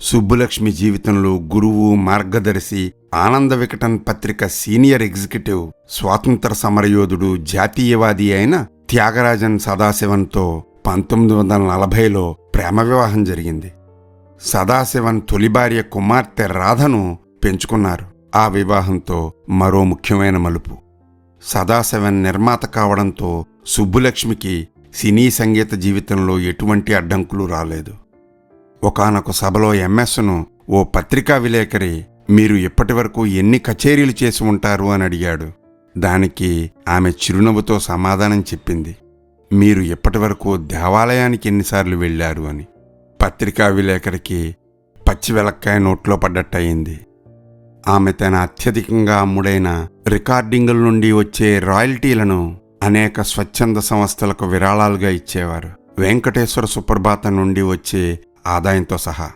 సుబ్బులక్ష్మి జీవితంలో గురువు, మార్గదర్శి, ఆనంద వికటన్ పత్రిక సీనియర్ ఎగ్జిక్యూటివ్, స్వాతంత్ర సమరయోధుడు, జాతీయవాది అయిన త్యాగరాజన్ సదాశివన్తో 1940లో ప్రేమ వివాహం జరిగింది. సదాశివన్ తొలి భార్య కుమార్తె రాధను పెంచుకున్నారు. ఆ వివాహంతో మరో ముఖ్యమైన మలుపు. సదాశివన్ నిర్మాత కావడంతో సుబ్బులక్ష్మికి సినీ సంగీత జీవితంలో ఎటువంటి అడ్డంకులు రాలేదు. ఒకానొక సభలో ఎంఎస్ను ఓ పత్రికా విలేకరి మీరు ఇప్పటివరకు ఎన్ని కచేరీలు చేసి ఉంటారు అని అడిగాడు. దానికి ఆమె చిరునవ్వుతో సమాధానం చెప్పింది, మీరు ఇప్పటివరకు దేవాలయానికి ఎన్నిసార్లు వెళ్ళారు అని. పత్రికా విలేకరికి పచ్చి వెలక్కాయ నోట్లో పడ్డట్టయింది. ఆమె తన అత్యధికంగా అమ్ముడైన రికార్డింగుల నుండి వచ్చే రాయల్టీలను అనేక స్వచ్ఛంద సంస్థలకు విరాళాలుగా ఇచ్చేవారు, వెంకటేశ్వర సుప్రభాతం నుండి వచ్చే ఆదాయంతో సహా.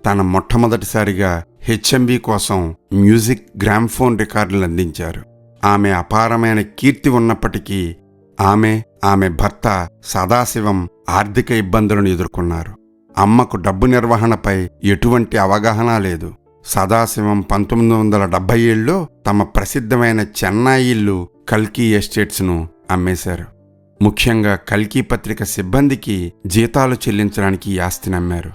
తన మొట్టమొదటిసారిగా హెచ్ఎంబి కోసం మ్యూజిక్ గ్రామ్ఫోన్ రికార్డులు అందించారు. ఆమె అపారమైన కీర్తి ఉన్నప్పటికీ ఆమె భర్త సదాశివం ఆర్థిక ఇబ్బందులను ఎదుర్కొన్నారు. అమ్మకు డబ్బు నిర్వహణపై ఎటువంటి అవగాహన లేదు. సదాశివం 1970లో తమ ప్రసిద్ధమైన చెన్నై ఇల్లు కల్కి ఎస్టేట్స్ను అమ్మేశారు. ముఖ్యంగా కల్కి పత్రిక సిబ్బందికి జీతాలు చెల్లించడానికి ఈ ఆస్తిని అమ్మారు.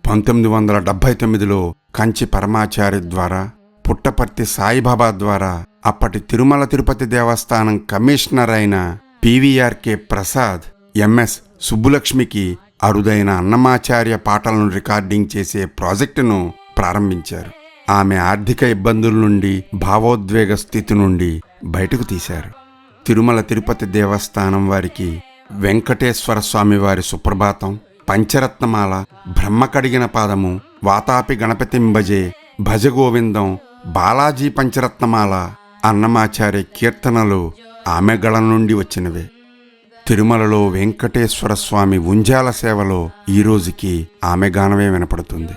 1979లో కంచి పరమాచారి ద్వారా, పుట్టపర్తి సాయిబాబా ద్వారా అప్పటి తిరుమల తిరుపతి దేవస్థానం కమిషనర్ అయిన పివిఆర్కే ప్రసాద్ ఎంఎస్ సుబ్బులక్ష్మికి అరుదైన అన్నమాచార్య పాటలను రికార్డింగ్ చేసే ప్రాజెక్టును ప్రారంభించారు. ఆమె ఆర్థిక ఇబ్బందుల నుండి, భావోద్వేగ స్థితి నుండి బయటకు తీశారు. తిరుమల తిరుపతి దేవస్థానం వారికి వెంకటేశ్వర స్వామివారి సుప్రభాతం, పంచరత్నమాల, బ్రహ్మ కడిగిన పాదము, వాతాపి గణపతింబజే, భజగోవిందం, బాలాజీ పంచరత్నమాల, అన్నమాచార్య కీర్తనలు ఆమె గళం నుండి వచ్చినవే. తిరుమలలో వెంకటేశ్వర స్వామి ఉంజాల సేవలో ఈరోజుకి ఆమె గానమే వినపడుతుంది.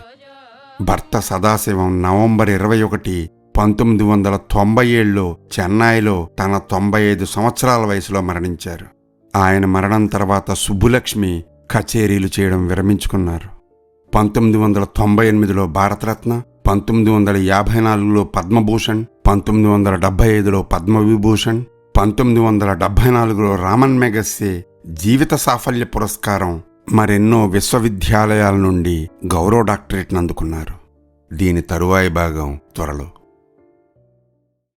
భర్త సదాశివం నవంబర్ 21, 1997లో చెన్నైలో తన 95 సంవత్సరాల వయసులో మరణించారు. ఆయన మరణం తర్వాత సుబ్బులక్ష్మి కచేరీలు చేయడం విరమించుకున్నారు. 1998లో భారతరత్న, 1954లో పద్మభూషణ్, 1975లో పద్మవిభూషణ్, 1974లో రామన్ మెగస్సే జీవిత సాఫల్య పురస్కారం, మరెన్నో విశ్వవిద్యాలయాల నుండి గౌరవ డాక్టరేట్ను అందుకున్నారు. దీని తరువాయి భాగం త్వరలో.